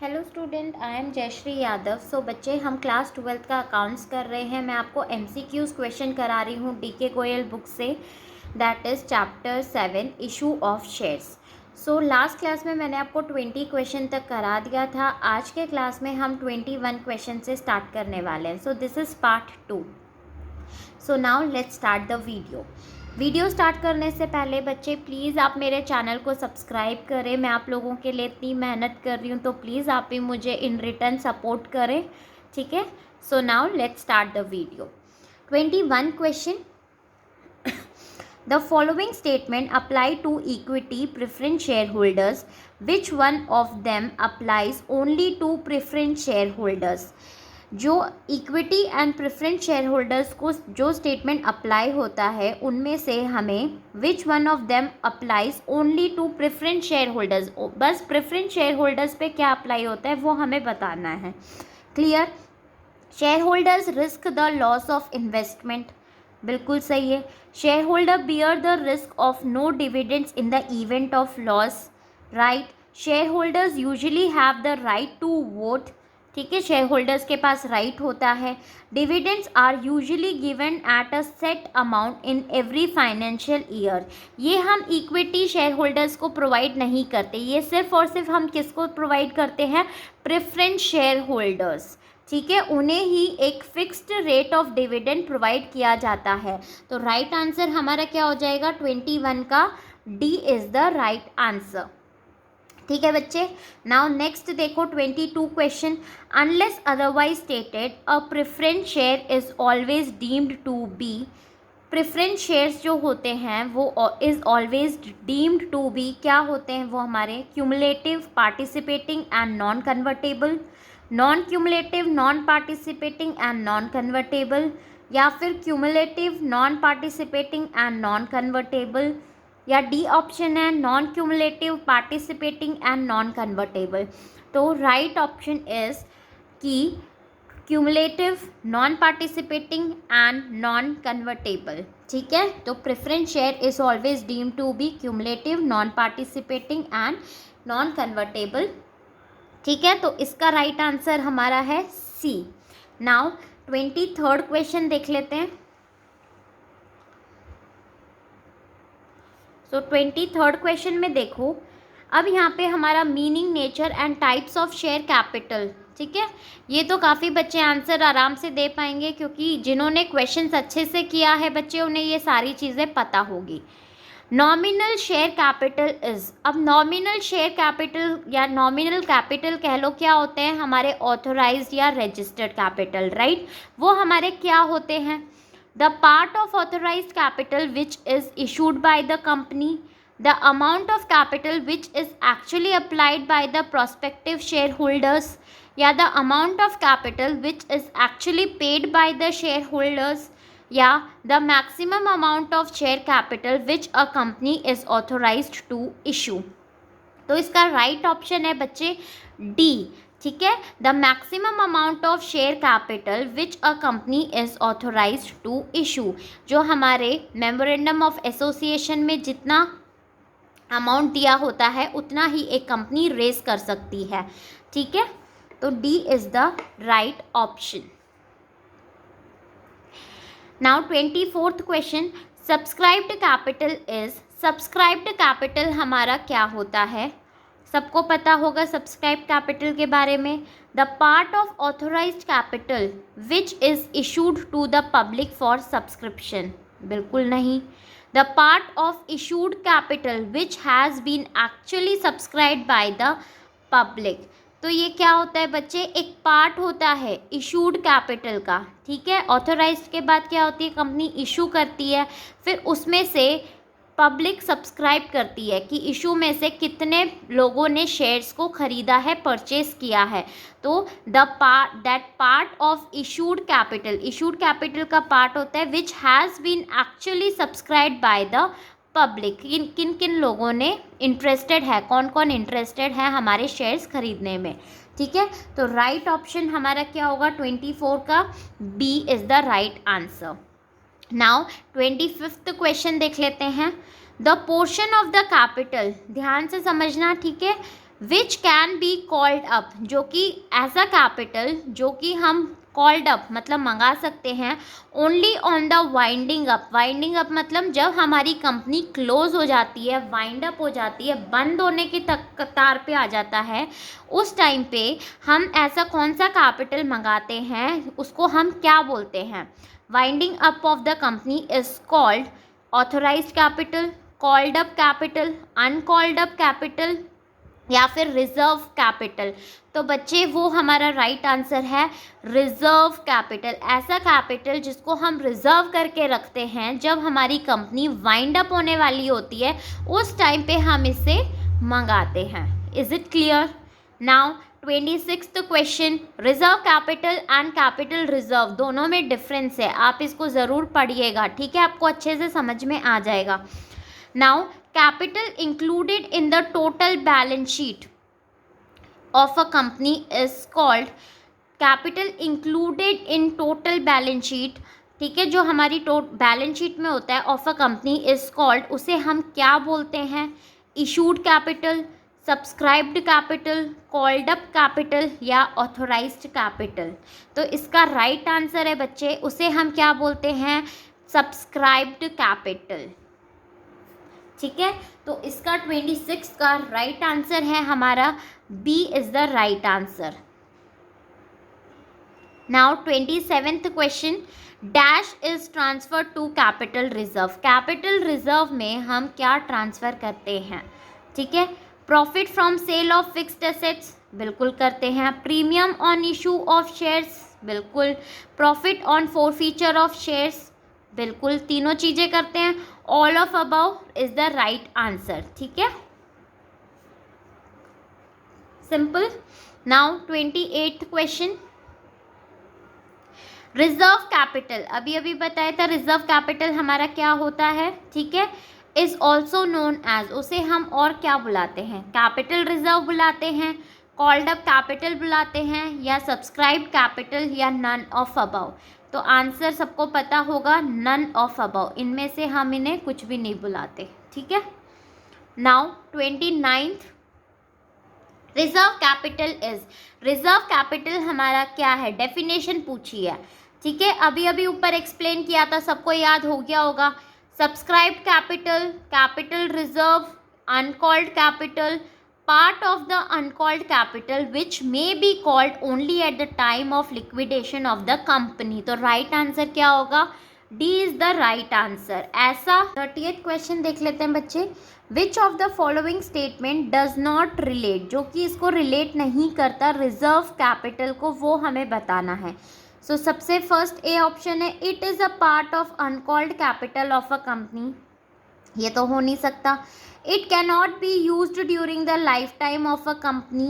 Hello student, I am Jayshree Yadav. So बच्चे, हम class 12th का अकाउंट्स कर रहे हैं। मैं आपको MCQs क्वेश्चन करा रही हूँ DK गोयल बुक से, that is chapter 7 issue of shares. So last class में मैंने आपको 20 क्वेश्चन तक करा दिया था। आज के क्लास में हम 21 क्वेश्चन से स्टार्ट करने वाले हैं। So this is part 2। So now let's start the video start करने से पहले बच्चे प्लीज़ आप मेरे चैनल को सब्सक्राइब करें। मैं आप लोगों के लिए इतनी मेहनत कर रही हूँ, तो प्लीज़ आप भी मुझे इन रिटर्न सपोर्ट करें, ठीक है। So now let's start the video. 21 question. The following statement apply to equity preference share holders, which one of them applies only to preference share holders. जो equity and preference share holders को जो statement apply होता है उनमें से हमें which one of them applies only to preference share holders, बस preference share holders पे क्या अप्लाई होता है वो हमें बताना है। Clear. Share holders risk the loss of investment, बिल्कुल सही है। Share holder bear the risk of no dividends in the event of loss, right. Share holders usually have the right to vote, ठीक है, शेयर होल्डर्स के पास right होता है। Dividends are usually given at a set amount in every financial year. ये हम equity share holders को provide नहीं करते, ये सिर्फ और सिर्फ हम किसको प्रोवाइड करते हैं, प्रेफरेंस शेयर होल्डर्स, ठीक है, उन्हें ही एक fixed rate of dividend provide किया जाता है। तो राइट आंसर हमारा क्या हो जाएगा, 21 का D is the right answer, ठीक है बच्चे। नाउ नेक्स्ट देखो 22 question. Unless otherwise stated a preference share is always deemed to be. Preference shares जो होते हैं वो is always deemed to be, क्या होते हैं वो हमारे, cumulative, participating and non convertible, non cumulative, non participating and non convertible, या फिर cumulative, non participating and non convertible, या डी ऑप्शन है non cumulative, participating and non convertible. तो राइट ऑप्शन इज कि cumulative, non participating and non convertible, ठीक है। तो preference share is always deemed to be cumulative, non participating and non convertible, ठीक है। तो इसका राइट आंसर हमारा है सी। नाउ 23rd क्वेश्चन देख लेते हैं। सो 23rd क्वेश्चन में देखो, अब यहाँ पे हमारा meaning, nature and types of share capital, ठीक है। ये तो काफ़ी बच्चे आंसर आराम से दे पाएंगे क्योंकि जिन्होंने क्वेश्चंस अच्छे से किया है बच्चे उन्हें ये सारी चीज़ें पता होगी। नॉमिनल शेयर कैपिटल इज, अब नॉमिनल शेयर कैपिटल या नॉमिनल कैपिटल कह लो, क्या होते हैं हमारे ऑथोराइज्ड या रजिस्टर्ड कैपिटल, राइट। वो हमारे क्या होते हैं, the part of authorized capital which is issued by the company, the amount of capital which is actually applied by the prospective shareholders, या the amount of capital which is actually paid by the shareholders, या the maximum amount of share capital which a company is authorized to issue। तो इसका right option है बच्चे D, ठीक है, the maximum amount of share capital which a company is authorised to issue. जो हमारे memorandum of association में जितना अमाउंट दिया होता है उतना ही एक कंपनी रेज कर सकती है, ठीक है। तो D is the right option. Now 24th question. Subscribed capital is, subscribed capital हमारा क्या होता है, सबको पता होगा सब्सक्राइब कैपिटल के बारे में। The part of authorised capital which is issued to the public for subscription, बिल्कुल नहीं। The part of issued capital which has been actually subscribed by the public. तो ये क्या होता है बच्चे, एक पार्ट होता है इशूड कैपिटल का, ठीक है। ऑथोराइज्ड के बाद क्या होती है, कंपनी इशू करती है, फिर उसमें से पब्लिक सब्सक्राइब करती है कि इशू में से कितने लोगों ने शेयर्स को ख़रीदा है, परचेस किया है। तो that part of issued capital का पार्ट होता है which has been actually subscribed by the public. किन किन लोगों ने इंटरेस्टेड है, कौन कौन इंटरेस्टेड है हमारे शेयर्स खरीदने में, ठीक है। तो राइट ऑप्शन हमारा क्या होगा, 24 का B is the right answer. Now 25th question देख लेते हैं। The portion of the capital, ध्यान से समझना, ठीक है। Which can be called up, जो कि ऐसा कैपिटल जो कि हम कॉल्ड अप मतलब मंगा सकते हैं only on the winding up. Winding up मतलब जब हमारी कंपनी क्लोज हो जाती है, वाइंड अप हो जाती है, बंद होने की कतार पे आ जाता है, उस टाइम पे हम ऐसा कौन सा कैपिटल मंगाते हैं, उसको हम क्या बोलते हैं? Winding up of the company is called authorised capital, called up capital, uncalled up capital या फिर रिजर्व कैपिटल। तो बच्चे वो हमारा राइट आंसर है रिजर्व कैपिटल। ऐसा कैपिटल जिसको हम रिजर्व करके रखते हैं, जब हमारी कंपनी वाइंड अप होने वाली होती है उस टाइम पे हम इसे मंगाते हैं। Is it clear? Now 26th question, reserve capital and capital reserve दोनों में डिफरेंस है, आप इसको ज़रूर पढ़िएगा, ठीक है, आपको अच्छे से समझ में आ जाएगा। Now capital included in the total balance sheet of a company is called capital included in total balance sheet, ठीक है, जो हमारी बैलेंस शीट में होता है of a company is called, उसे हम क्या बोलते हैं? Issued capital, subscribed capital, called up capital या ऑथोराइज्ड कैपिटल। तो इसका राइट आंसर है बच्चे, उसे हम क्या बोलते हैं? सब्सक्राइब्ड कैपिटल, ठीक है। तो इसका 26 का राइट आंसर है हमारा B is the right answer. Now 27th question, dash is transfer to capital reserve. Capital reserve में हम क्या ट्रांसफ़र करते हैं? ठीक है, profit from sale of fixed assets, बिल्कुल करते हैं। Premium on issue of shares, बिल्कुल। Profit on forfeiture of shares, बिल्कुल, तीनों चीज़ें करते हैं। All of above is the right answer, ठीक है, simple. Now 28th question, reserve capital, अभी अभी बताया था रिजर्व कैपिटल हमारा क्या होता है, ठीक है। इज ऑल्सो नोन एज, उसे हम और क्या बुलाते हैं? कैपिटल रिजर्व बुलाते हैं, कॉल्ड अप कैपिटल बुलाते हैं, या सब्सक्राइब्ड कैपिटल, या नन ऑफ अबव। तो आंसर सबको पता होगा नन ऑफ अबव, इनमें से हम इन्हें कुछ भी नहीं बुलाते, ठीक है। Now 29th, reserve capital is, reserve capital हमारा क्या है? डेफिनेशन पूछी है, ठीक है, अभी अभी ऊपर एक्सप्लेन किया था, सबको याद हो गया होगा। Subscribed capital, capital reserve, uncalled capital, part of the uncalled capital which may be called only at the time of liquidation of the company। तो right answer क्या होगा? D is the right answer। ऐसा 30th question देख लेते हैं बच्चे, which of the following statement does not relate, जो कि इसको रिलेट नहीं करता रिजर्व कैपिटल को, वो हमें बताना है। सो सबसे फर्स्ट ए ऑप्शन है, it is a part of uncalled capital of a company, ये तो हो नहीं सकता। It cannot be used during the lifetime of a company.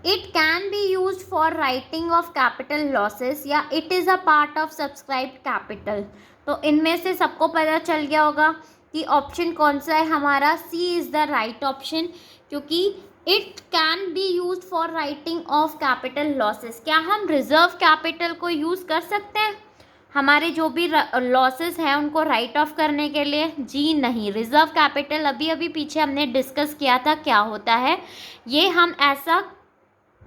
It can be used for writing of capital losses, या it is a part of subscribed capital। तो इनमें से सबको पता चल गया होगा कि ऑप्शन कौन सा है हमारा, सी इज़ द राइट ऑप्शन, क्योंकि it can be use for writing of capital losses. क्या हम रिजर्व कैपिटल को यूज़ कर सकते हैं हमारे जो भी लॉसेस हैं उनको राइट ऑफ करने के लिए? जी नहीं। रिजर्व कैपिटल अभी अभी पीछे हमने डिस्कस किया था क्या होता है, ये हम ऐसा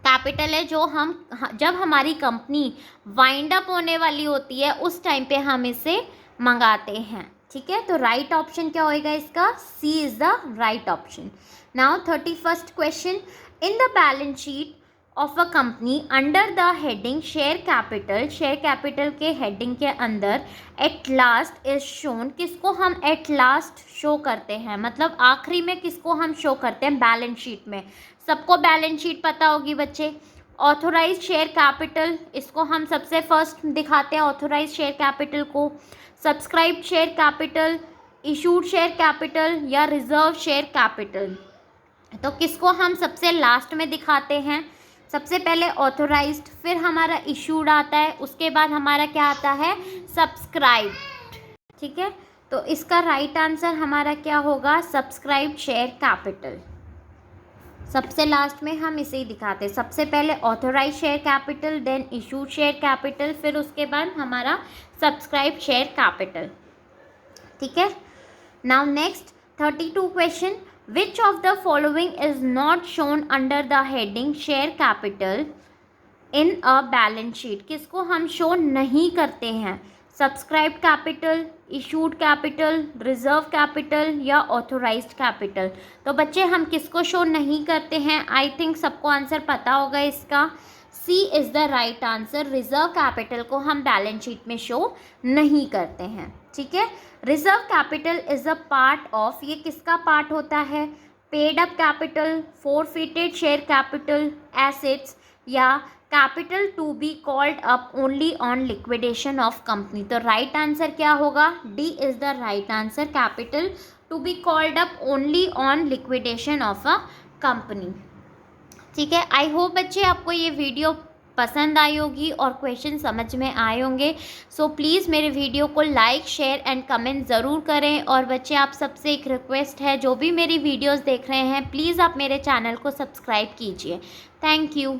कैपिटल है जो हम जब हमारी कंपनी वाइंड अप होने वाली होती है उस टाइम पे हम इसे मंगाते हैं, ठीक है। तो राइट ऑप्शन क्या होएगा इसका? C is the right option. Now 31st question, in the balance sheet of a company under the heading share capital, share capital के हेडिंग के अंदर एट लास्ट इज शोन, किसको हम एट लास्ट शो करते हैं? मतलब आखिरी में किसको हम शो करते हैं बैलेंस शीट में? सबको बैलेंस शीट पता होगी बच्चे। ऑथोराइज शेयर कैपिटल, इसको हम सबसे फर्स्ट दिखाते हैं ऑथोराइज शेयर कैपिटल को। Subscribed share capital, issued share capital, या रिजर्व शेयर कैपिटल। तो किसको हम सबसे लास्ट में दिखाते हैं? सबसे पहले ऑथोराइज्ड, फिर हमारा इशूड आता है, उसके बाद हमारा क्या आता है? सब्सक्राइब्ड, ठीक है। तो इसका राइट आंसर हमारा क्या होगा? Subscribed share capital. सबसे लास्ट में हम इसे ही दिखाते हैं, सबसे पहले authorise share capital, then issued share capital, फिर उसके बाद हमारा सब्सक्राइब्ड शेयर कैपिटल, ठीक है। Now next 32 question, which of the following is not shown under the heading share capital in a balance sheet? किसको हम शो नहीं करते हैं? Subscribe capital, issued capital, reserve capital या ऑथोराइज्ड कैपिटल? तो बच्चे हम किसको शो नहीं करते हैं? आई थिंक सबको आंसर पता होगा इसका। C is the right answer. Reserve capital को हम बैलेंस शीट में शो नहीं करते हैं। ठीक है, reserve capital is a part of, ये किसका पार्ट होता है? Paid up capital, forfeited share capital, assets या capital to be called up only on liquidation of company? तो राइट आंसर क्या होगा? D is the right answer, capital to be called up only on liquidation of a company. ठीक है, I hope बच्चे आपको ये video पसंद आई होगी और क्वेश्चन समझ में आए होंगे। सो प्लीज़ मेरे वीडियो को लाइक, शेयर एंड कमेंट ज़रूर करें। और बच्चे आप सबसे एक रिक्वेस्ट है, जो भी मेरी वीडियोस देख रहे हैं प्लीज़ आप मेरे चैनल को सब्सक्राइब कीजिए। Thank you.